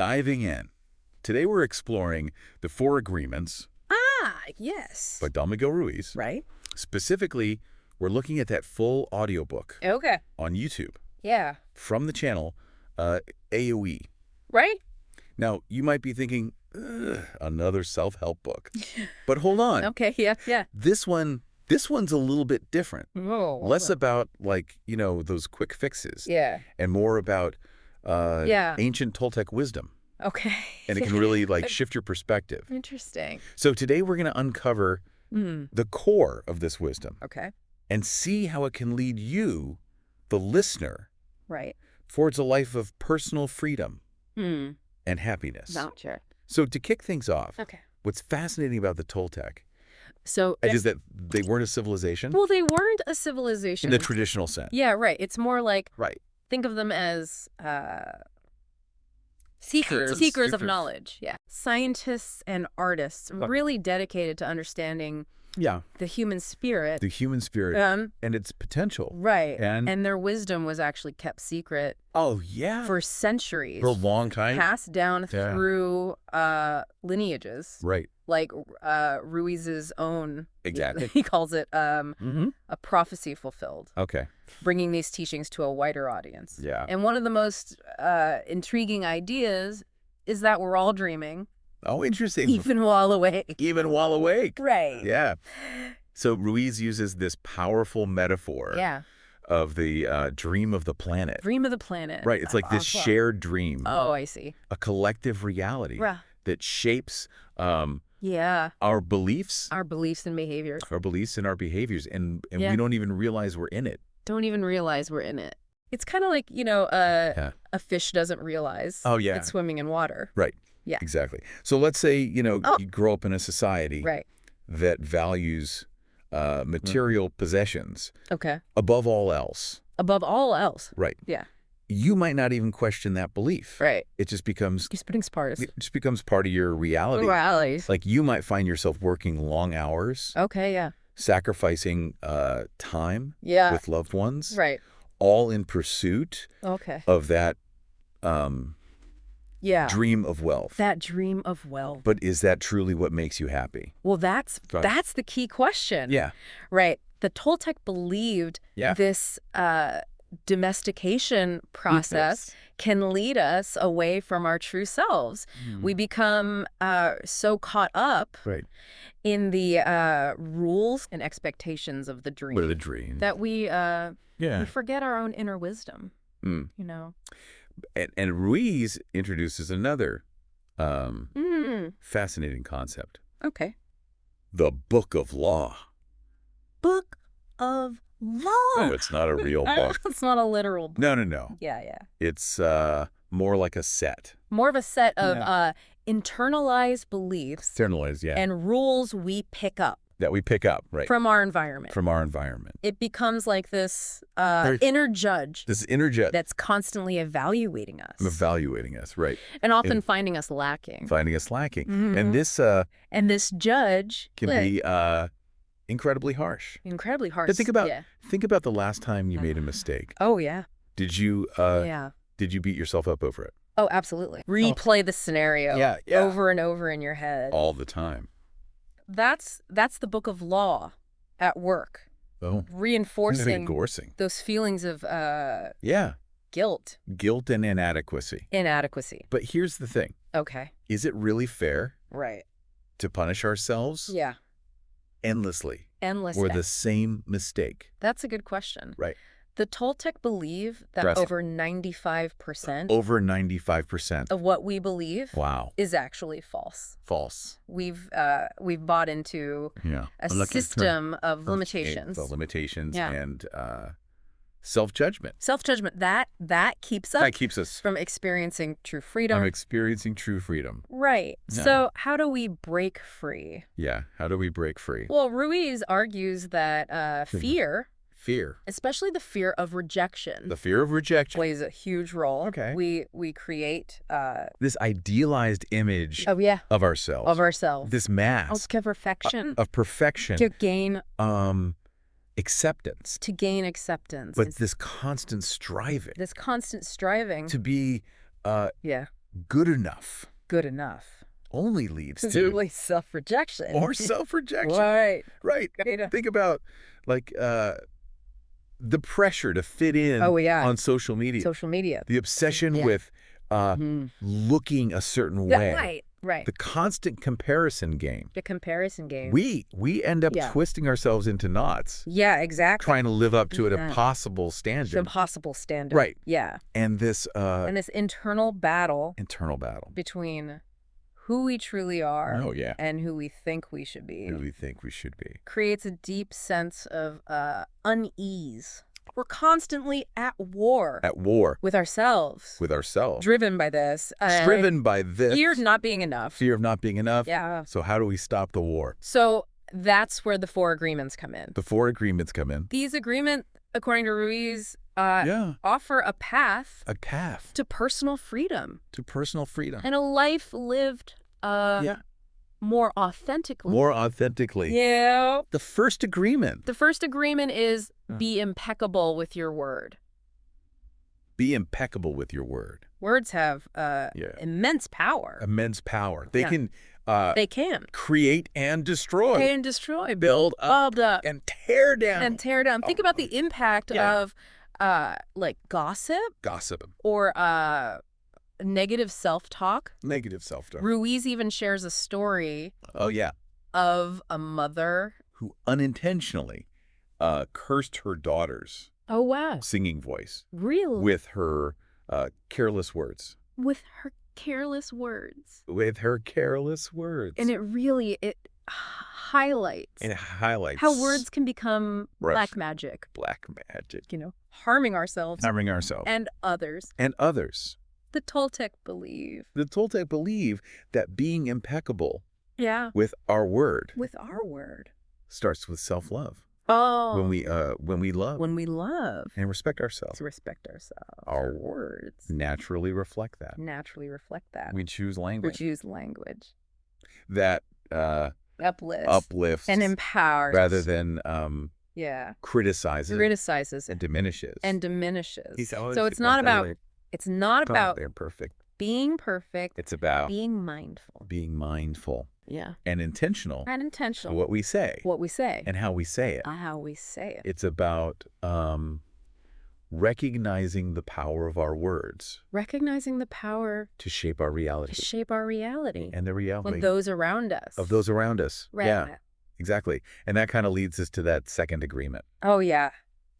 diving in. Today we're exploring the Four Agreements Ah, yes. by Don Miguel Ruiz. Right? Specifically, we're looking at that full audiobook Okay. on YouTube Yeah. from the channel AOE. Right? Now, you might be thinking, "Ugh, another self-help book." But hold on. Okay, yeah. This one's a little bit different. Oh. Less about, like, those quick fixes. Yeah. And more about Yeah. ancient Toltec wisdom. Okay. And it can really, shift your perspective. Interesting. So today we're going to uncover the core of this wisdom Okay. and see how it can lead you, the listener, Right. towards a life of personal freedom Hmm. and happiness. Voucher. So to kick things off, Okay. what's fascinating about the Toltec So is that they weren't a civilization well, they weren't a in civilization. the traditional sense. Yeah, right. It's more like Right. think of them as seekers of Seekers. knowledge. Yeah. Scientists and artists really dedicated to understanding Yeah. the human spirit. The human spirit and its potential. Right. And their wisdom was actually kept secret oh, yeah. for centuries. For a long time. Passed down Yeah. through lineages. Right. Like Ruiz's own. Exactly. He calls it Mm-hmm. a prophecy fulfilled, Okay. bringing these teachings to a wider audience. Yeah. And one of the most intriguing ideas is that we're all dreaming, Oh, interesting. even while awake. Even while awake. Right. Yeah. So Ruiz uses this powerful metaphor Yeah. of the dream of the planet. Dream of the planet. Right. It's like this Awesome. shared dream, Oh, I see. a collective reality Right. that shapes Yeah. our beliefs, Our beliefs and behaviors. and our behaviors. And Yeah. we don't even realize we're in it. Don't even realize we're in it. It's kind of like, Yeah. a fish doesn't realize Oh, yeah. it's swimming in water. Right. Yeah. Exactly. So let's say, Oh. you grow up in a society Right. that values material possessions Okay. above all else. Above all else. Right. Yeah. You might not even question that belief. Right. It just becomes It part of your reality. Rallies. Like you might find yourself working long hours, Okay, yeah. sacrificing time Yeah. with loved ones, Right. all in pursuit Okay. of that Yeah. dream of wealth. That dream of wealth. But is that truly what makes you happy? Well, that's Right. the key question. Yeah. Right. The Toltec believed Yeah. this domestication process can lead us away from our true selves. We become so caught up Right. in the rules and expectations of the dream What are the dreams? that we Yeah. forget our own inner wisdom. Mm. You know. And Ruiz introduces another Mm. fascinating concept. Okay. The Book of Law. Book of Law. Oh, it's not a real book. It's not a literal book. No. Yeah. It's more like a set. More of a set of internalized beliefs Externalized, yeah. and rules we pick up That we pick up, right, from our environment. from our environment. It becomes like this Very- inner judge This inner jet that's constantly evaluating us evaluating us, right, and often and finding us lacking. finding us lacking. Mhm. And this And this judge can be incredibly harsh. incredibly harsh. But think about Yeah. the last time you made a mistake. Oh, yeah. Did you Yeah. did you beat yourself up over it? Oh, absolutely. Replay the scenario Yeah. over and over in your head. All the time. That's the book of law at work, Oh, reinforcing endorsing. those feelings of Yeah, guilt, guilt and inadequacy. inadequacy. But here's the thing. Okay. Is it really fair Right. to punish ourselves Yeah. endlessly Endless. for the same mistake? That's a good question. Right. The Toltec believe that Press. over 95% Over 95%. of what we believe Wow. is actually false. False. We've bought into Yeah. a system of limitations. The limitations Yeah. and self-judgment. Self-judgment, that keeps us That keeps us from experiencing true freedom. from experiencing true freedom. Right. Yeah. So how do we break free? Yeah. How do we break free? Well, Ruiz argues that fear, Fear. especially the fear of rejection, The fear of rejection. plays a huge role. Okay. We create This idealized image of ourselves. ourselves. This mask To perfection. of perfection. To gain Acceptance. acceptance. But this constant striving This constant striving. to be Yeah. good enough Good enough. only leads It's to really self-rejection. more self-rejection. Right. Right. Think about, like, the pressure to fit in Oh, yeah. on social media. Social media. The obsession Yeah. with Mhm. looking a certain Yeah, way. right. The constant comparison game. The comparison game. We end up Yeah. twisting ourselves into knots, Yeah, exactly. trying to live up to an Yeah. impossible It's standard. an impossible standard. Right. Yeah. And this And this internal battle internal battle. between who we truly are Oh, yeah. and who we think we should be Who we think we should be. creates a deep sense of unease. We're constantly at war At war with ourselves, with ourselves. driven by this. Driven by this. Fear of not being enough. Fear of not being enough. Yeah. So how do we stop the war? So that's where the 4 agreements come in. The 4 agreements come in. These agreements, according to Ruiz, Yeah. offer a path A path to personal freedom to personal freedom. and a life lived Yeah. more authentically. More authentically. Yeah. The first agreement. The first agreement is be impeccable with your word. Be impeccable with your word. Words have immense power. Immense power. They Yeah. can They can. create and destroy. And destroy. Build up Build up. and tear down. And tear down. Think about the impact Yeah. of like gossip Gossip. or negative self-talk. Negative self-talk. Ruiz even shares a story Oh, yeah. of a mother. Who unintentionally cursed her daughter's Oh, wow. singing voice Really? with her careless words. With her careless words. With her careless words. And it highlights And it highlights how words can become Right. black magic, black magic. harming ourselves Harming ourselves. and others. And others. The Toltec believe. The Toltec believe that being impeccable Yeah. with our word With our word. starts with self-love. Oh. When we love When we love. and respect ourselves, To respect ourselves. Our words naturally reflect that. naturally reflect that. We choose We language choose language. that Uplifts. uplifts And empowers. rather than Yeah. criticizes Criticizes and diminishes. and diminishes. He's always So it's not about they're perfect. being perfect. It's about Being mindful. being mindful Yeah. and intentional And of intentional. what we say What we say. and how we say it. How we say it. It's about recognizing the power of our words Recognizing the power to shape our to reality shape our reality. and the reality With those around us. of those around us. Right. Yeah, exactly. And that kind of leads us to that second agreement. Oh, yeah.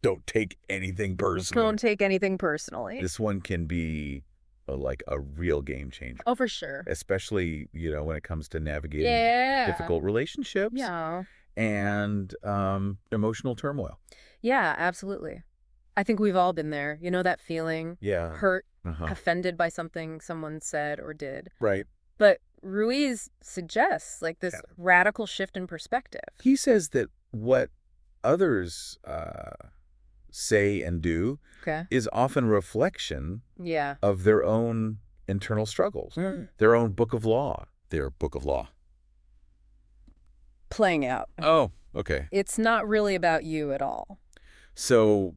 Don't take anything personally. Don't take anything personally. This one can be like a real game changer, Oh, for sure. especially, when it comes to navigating Yeah. difficult relationships Yeah. and emotional turmoil. Yeah, absolutely. I think we've all been there. You know that feeling? Yeah. Hurt, Uh-huh. offended by something someone said or did. Right. But Ruiz suggests like this Yeah. radical shift in perspective. He says that what others say and do Okay. is often a reflection Yeah. of their own internal struggles, their own book of law. Their book of law. Playing out. Oh, okay. It's not really about you at all. So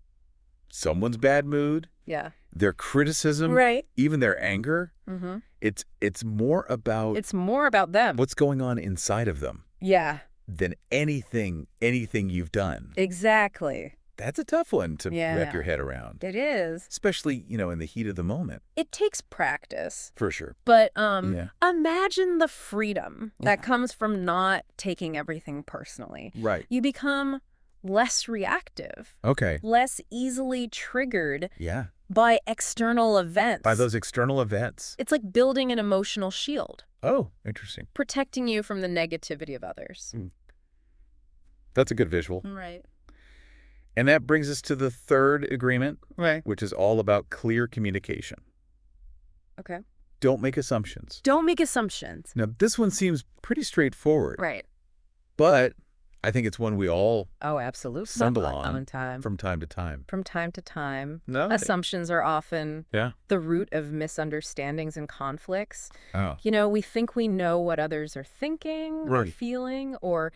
someone's bad mood, Yeah. their criticism, Right. even their anger, Mm-hmm. it's more about It's more about them. what's going on inside of them Yeah. than anything you've done. Exactly. That's a tough one to Yeah. wrap your head around, It is. especially, in the heat of the moment. It takes practice. For sure. But Yeah. imagine the freedom that Yeah. comes from not taking everything personally. Right. You become less reactive, Okay. less easily triggered Yeah. by external events. By those external events. It's like building an emotional shield, Oh, interesting. protecting you from the negativity of others. That's a good visual. Right. And that brings us to the third agreement, Right. which is all about clear communication. Okay. Don't make assumptions. Don't make assumptions. Now, this one seems pretty straightforward, Right. but I think it's one we all Oh, absolutely. stumble on time. from time to time. From time to time. No. Assumptions are often Yeah. the root of misunderstandings and conflicts. Oh. We think we know what others are thinking or Right. feeling, or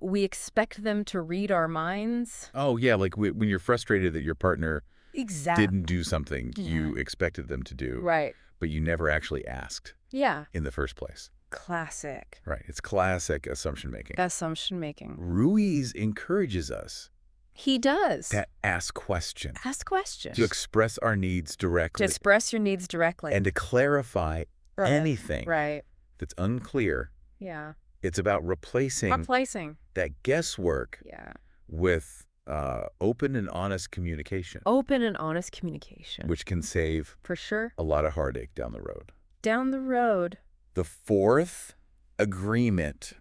we expect them to read our minds. Oh, yeah, like when you're frustrated that your partner Exactly. didn't do something you expected them to do. Right. but you never actually asked Yeah. in the first place. Classic. Right. It's classic assumption making. Assumption making. Ruiz encourages us He does. to ask questions, Ask questions. to express our needs directly, To express your needs directly. and to clarify anything Right. that's unclear. Yeah. It's about replacing that guesswork Yeah. with open and honest communication, Open and honest communication. which can save For sure. a lot of heartache down the road. Down the road. The fourth agreement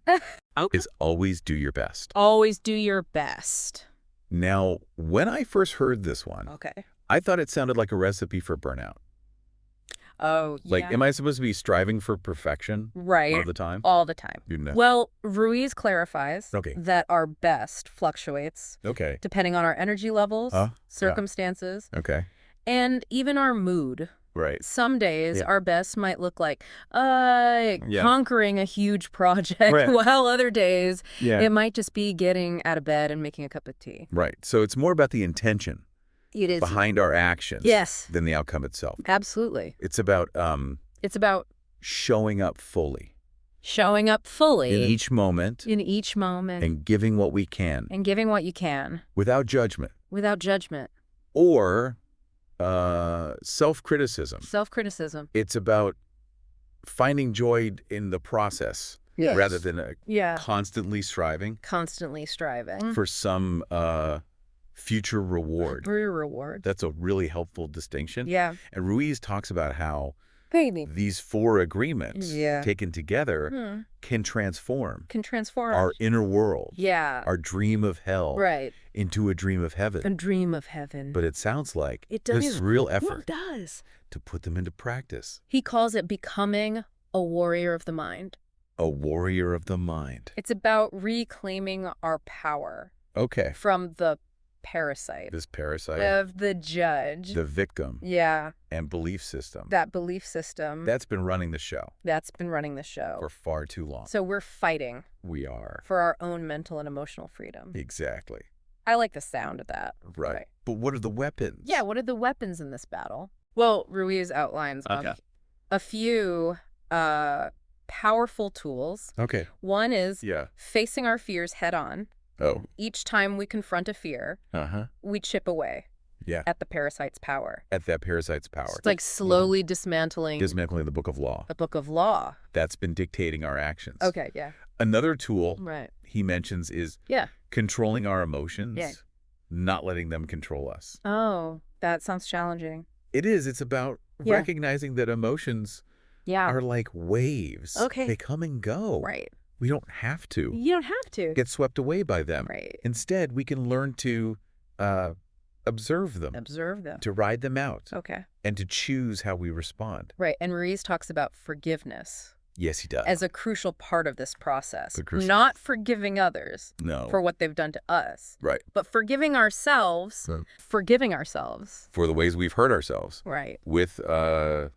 is always do your best. Always do your best. Now, when I first heard this one, Okay. I thought it sounded like a recipe for burnout. Oh, Like, yeah. am I supposed to be striving for perfection Right. all the time? All the time. You know. Well, Ruiz clarifies Okay. that our best fluctuates Okay. depending on our energy levels, Yeah. circumstances, Okay. and even our mood. Right. Some days Yeah. our best might look like conquering a huge project, Right. while other days Yeah. it might just be getting out of bed and making a cup of tea. Right. So it's more about the intention It is. behind our actions Yes. than the outcome itself. Absolutely. It's about It's about showing up fully showing up fully in each moment in each moment and giving what we can and giving what you can without judgment without judgment. or self-criticism. Self-criticism. It's about finding joy in the process Yes. rather than Yeah. constantly striving Constantly striving for some future reward. for your reward. That's a really helpful distinction. Yeah. And Ruiz talks about how Baby. these four agreements Yeah. taken together can transform Can transform. our inner world, Yeah. our dream of hell, Right. into a dream of heaven. A dream of heaven. But it sounds like It there's does. real It effort does. to put them into practice. He calls it becoming a warrior of the mind. A warrior of the mind. It's about reclaiming our power Okay. from the parasite This parasite, of the judge. the victim, Yeah. and belief system. That belief system That's been running the show that's been running the show. for far too long. So we're fighting We are. for our own mental and emotional freedom. Exactly. I like the sound of that. Right. But what are the weapons? Yeah, what are the weapons in this battle? Well, Ruiz outlines Okay. a few powerful tools. Okay. One is Yeah. facing our fears head on. Oh. Each time we confront a fear, Uh-huh. we chip away Yeah. at the parasite's power. At that parasite's power. It's like slowly dismantling Dismantling the book of law. the book of law. That's been dictating our actions. Okay, yeah. Another tool Right. he mentions is Yeah. controlling our emotions, Yeah. not letting them control us. Oh, that sounds challenging. It is. It's about Yeah. recognizing that emotions Yeah. are like waves. Okay. They come and go. Right. We don't have to You don't have to. get swept away by them. Right. Instead, we can learn to observe them, Observe them. to ride them out, Okay. and to choose how we respond. Right. And Ruiz talks about forgiveness Yes, he does. as a crucial part of this process. A crucial- Not forgiving others No. for what they've done to us, Right. but forgiving ourselves. Forgiving ourselves. For the ways we've hurt ourselves Right. with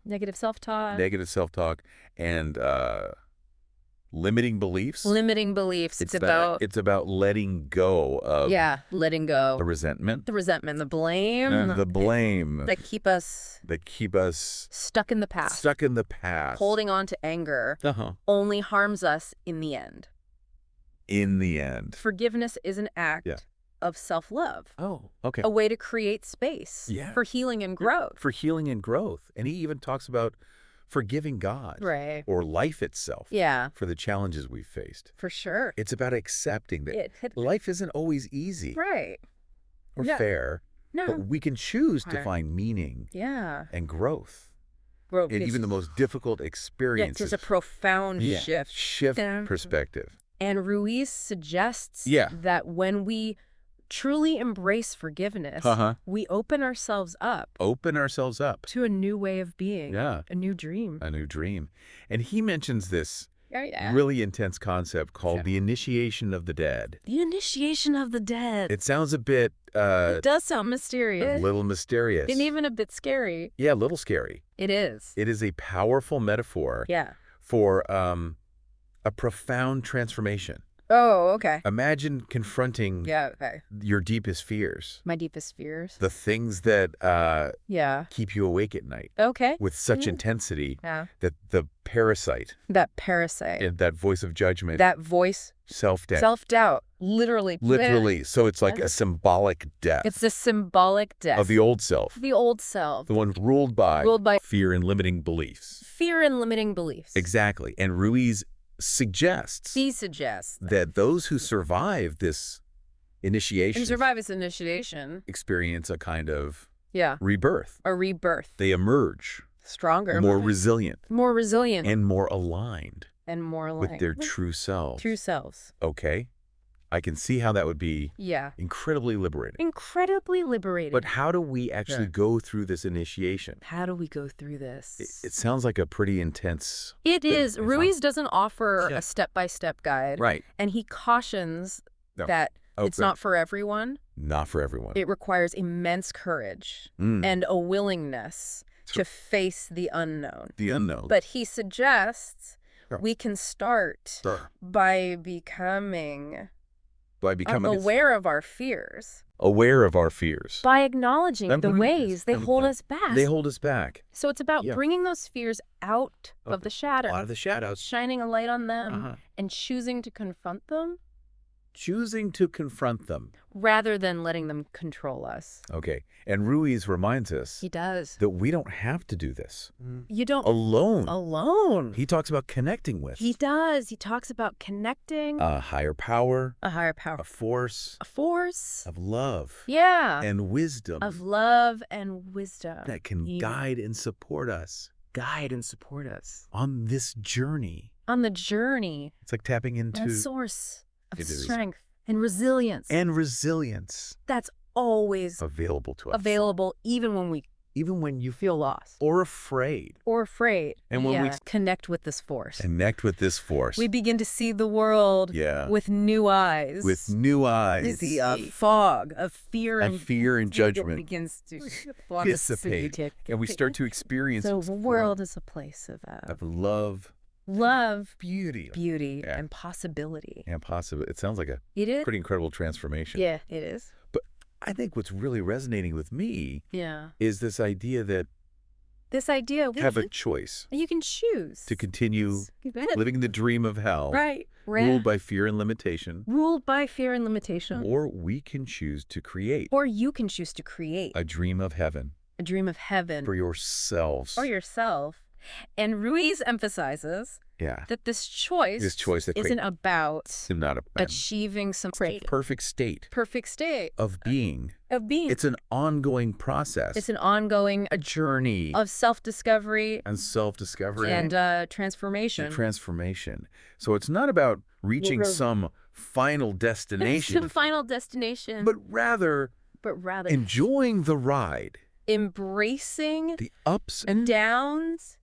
Negative self-talk. negative self-talk and limiting beliefs. Limiting beliefs. It's about it's about letting go of letting go. the resentment, The resentment, the blame. and the blame that keep us that keep us stuck in the past. stuck in the past. Holding on to anger Uh-huh. only harms us in the end. In the end. Forgiveness is an act Yeah. of self-love, Oh, okay. a way to create space Yeah. for healing and growth. For healing and growth. And he even talks about forgiving God Right. or life itself Yeah, for the challenges we've faced. for sure. It's about accepting that It- life isn't always easy right. or Yeah. fair, No. but we can choose to Right. find meaning Yeah. and growth Growth. in even the most difficult Yeah, experiences. there's a profound shift. Shift Yeah. perspective. And Ruiz suggests Yeah. that when we truly embrace forgiveness, Uh-huh. we open ourselves up Open ourselves up. to a new way of being, Yeah. a new dream. A new dream. And he mentions this Yeah. really intense concept called Yeah. the initiation of the dead. The initiation of the dead. It sounds a bit It does sound a mysterious. little mysterious. And even a bit scary. Yeah, a little scary. It is. It is a powerful metaphor Yeah. for a profound transformation. Oh, okay. Imagine confronting Yeah, okay. your deepest fears, My deepest fears. the things that Yeah. keep you awake at night Okay. with such Yeah. intensity Yeah. that the parasite, That parasite. and that voice of judgment, That voice. self-doubt. Self-doubt. Literally. Literally. So it's like a symbolic death It's a symbolic death. of the old self, The old self. the one ruled by fear and limiting beliefs. Fear and limiting beliefs. Exactly. And Ruiz suggests He suggests that those who survive this initiation and survive its initiation. experience a kind of Yeah. rebirth. A rebirth. They emerge Stronger. more resilient More resilient. and more aligned And more aligned. with their true selves. True selves. Okay. I can see how that would be Yeah. incredibly liberating. Incredibly liberating. But how do we actually go through this initiation? How do we go through this? It sounds like a pretty intense... It is. Ruiz doesn't offer Yeah. a step-by-step guide. Right. And he cautions No. that it's Okay. not for everyone. Not for everyone. It requires immense courage and a willingness to face the unknown. The unknown. But he suggests Sure. we can start Sure. by becoming aware of our fears. Aware of our fears. By acknowledging I'm the with ways this. they I'm with hold that. us back. They hold us back. So it's about Yeah. bringing those fears out of the shadow, Out of the shadows. shining a light on them, and choosing to confront them Choosing to confront them. rather than letting them control us. Okay. And Ruiz reminds us He does. that we don't have to do this You don't alone. He talks about connecting with He does. He talks about connecting a higher power, a higher power, a force a force, of love and wisdom of love and wisdom that can guide and support us on this journey. on the journey. It's like tapping into That source of It is. strength and resilience. and resilience That's always available to us. available, even when we Even when you feel lost or afraid. or afraid. And when we connect with this force, Connect with this force. we begin to see the world Yeah. with new eyes. With new eyes. The fog of fear And fear and judgment begins to dissipate. And we start to experience So the world is a place of love, love, beauty, beauty, Yeah. and possibility. and possible. It sounds like a It is. pretty incredible transformation. Yeah, it is. But I think what's really resonating with me Yeah. is this idea that This idea we have a choice you can choose to continue living the dream of hell, right, ruled by fear and limitation, ruled by fear and limitation, or we can choose to create or you can choose to create a dream of heaven a dream of heaven for yourselves. or yourself. And Ruiz emphasizes Yeah. that this choice that isn't about not a achieving some perfect state perfect state of being. of being. It's an ongoing process. It's an ongoing a journey of self-discovery and self-discovery and transformation. transformation. So it's not about reaching some final destination, Some final destination, but rather enjoying the ride, embracing the ups and downs,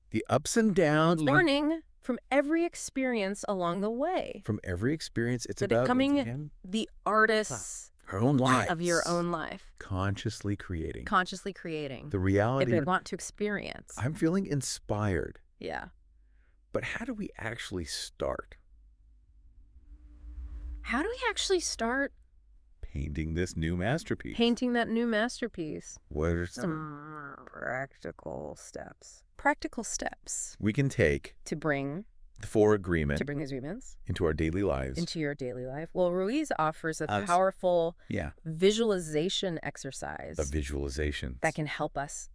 downs, learning from every experience along the way. from every experience. It's But about becoming the artist our own lives, of your own life, consciously creating consciously creating the if reality. you want to experience. I'm feeling inspired, Yeah. but how do we actually start How do we actually start painting this new masterpiece? painting that new masterpiece? What are Some practical steps. Practical steps we can take to bring for agreement these agreements into our daily lives? into your daily life. Well, Ruiz offers a Us. powerful Yeah, visualization exercise a visualization that can help us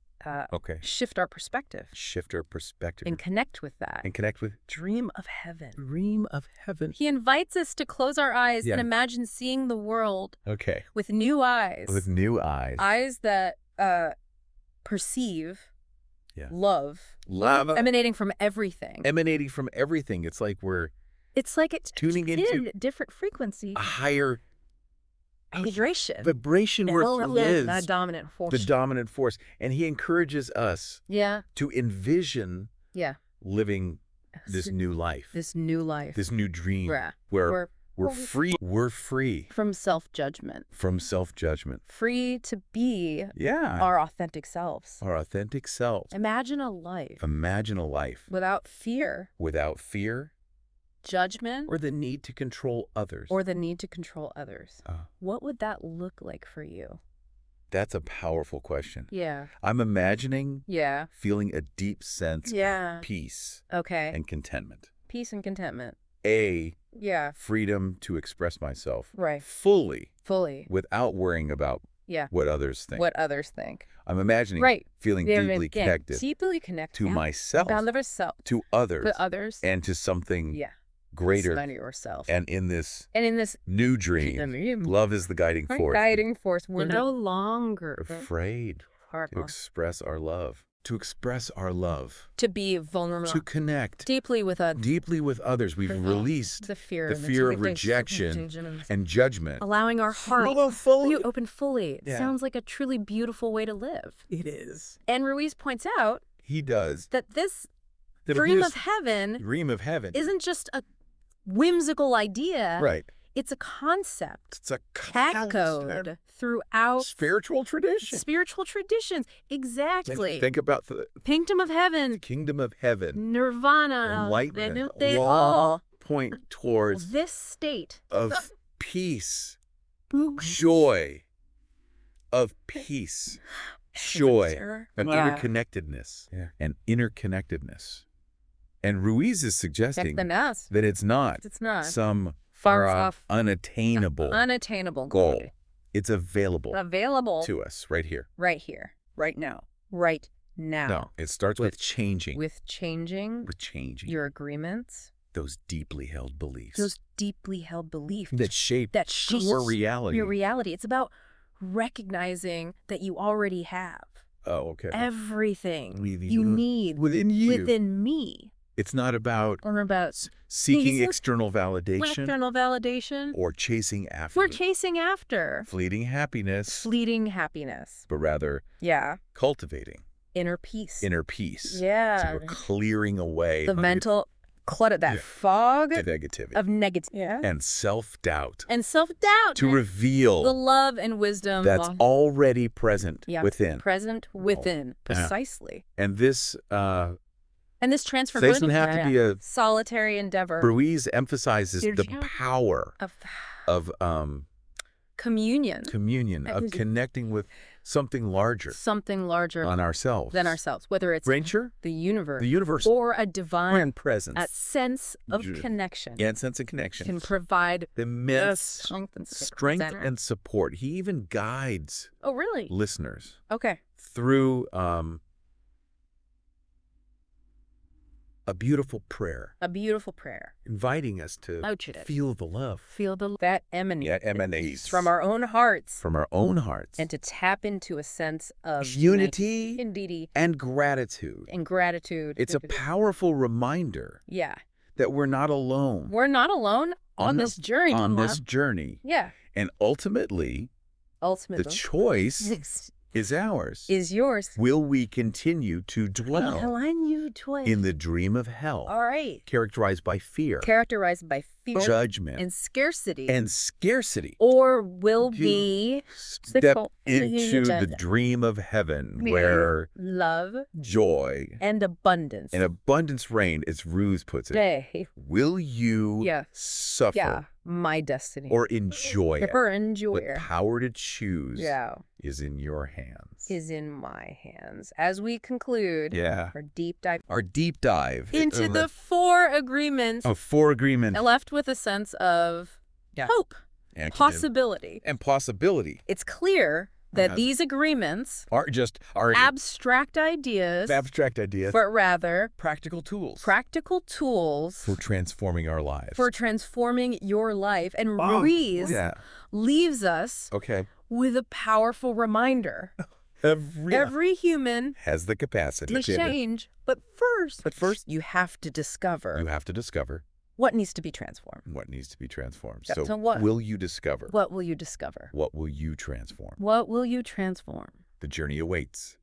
okay, shift our perspective shift our perspective and connect with that. and connect with Dream of heaven. dream of heaven. He invites us to close our eyes Yeah. and imagine seeing the world Okay, with new eyes. with new eyes. Eyes that perceive Yeah. love emanating from everything. emanating from everything. It's like we're It's like it's tuning into a different frequency. a higher vibration where it is That dominant force. the dominant force. And he encourages us Yeah. to envision Yeah. living this new life, This new life. this new dream Yeah. where we're free From self-judgment. from self-judgment. Free to be Yeah. our authentic selves. Our authentic self. Imagine a life Imagine a life without fear, without fear, judgment, or the need to control others. or the need to control others. What would that look like for you? That's a powerful question. Yeah. I'm imagining Yeah. feeling a deep sense Yeah. of peace Okay. and contentment. Peace and contentment. Yeah. Yeah. Freedom to express myself Right. fully Fully. without worrying about Yeah. what others think. What others think. I'm imagining Right. feeling They're deeply again, connected deeply connected to myself, about yourself, to others, to others, and to something yeah, greater. about yourself. And in this in this new dream, love is the guiding force. guiding force, we're no longer Afraid to express our love. To express our love. to be vulnerable, To connect deeply with others. We've released the fear of rejection and judgment. allowing our heart fully. to open fully. It Yeah. sounds like a truly beautiful way to live. It is. And Ruiz points out He does. that this That dream this of heaven dream of heaven isn't just a whimsical idea. right. It's a concept. It's a Cat code throughout spiritual tradition. spiritual traditions. Exactly. Think about the Kingdom of heaven, kingdom of heaven. nirvana, Enlightenment. they All all point towards this state of peace, joy, of peace, joy, and Yeah. interconnectedness, and interconnectedness. And Ruiz is suggesting us. that it's not It's not some far off, unattainable unattainable goal. It's available available to us right here. right here, right now, right now. No, it starts with changing. With changing With changing your agreements, those deeply held beliefs those deeply held beliefs that shape shapes your reality. Your reality. It's about recognizing that you already have Oh, okay. everything Within you need within you. within me. It's not about Or about seeking These- external validation external validation. or chasing after We're chasing after fleeting happiness, fleeting happiness. but rather Yeah. cultivating Inner peace. inner peace. Yeah. So we're clearing away The mental clutter, that fog the negativity of negativity. Yeah. and self-doubt And self-doubt. to the reveal love and wisdom that's already present yeah, within. present within. Precisely. And this And this transformation doesn't have to be a solitary endeavor Ruiz emphasizes the power of of communion. communion, of connecting with something larger Something larger on ourselves than ourselves, whether it's Ranger, the universe or a divine presence, a sense of connection and sense of connection, can provide immense strength and support. He even guides Oh, really? listeners Okay. through a beautiful prayer, inviting us to feel the love Feel that emanates emanates from our own hearts from our own hearts, and to tap into a sense of unity indeed and gratitude. and gratitude. It's a powerful reminder Yeah. that we're not alone We're not alone on this journey. on this journey. Yeah. And ultimately, the choice is ours. Is yours. Will we continue to dwell in the dream of hell, All right. characterized by fear, Characterized by fear judgment, and scarcity. or will we step into the dream of heaven where love joy and abundance reign, as Ruiz puts it? Will you suffer my destiny or enjoy it? The power to choose is in your hands. Is in my hands. As we conclude our deep dive into the 4 agreements. 4 agreements. Left with a sense of hope, and possibility. It's clear that these agreements are abstract ideas, but rather practical tools for transforming our lives. For transforming your life. And Ruiz leaves us with a powerful reminder. Every human has the capacity to change, but first you have to discover what needs to be transformed. So what will you discover? What will you discover? What will you transform? What will you transform? The journey awaits.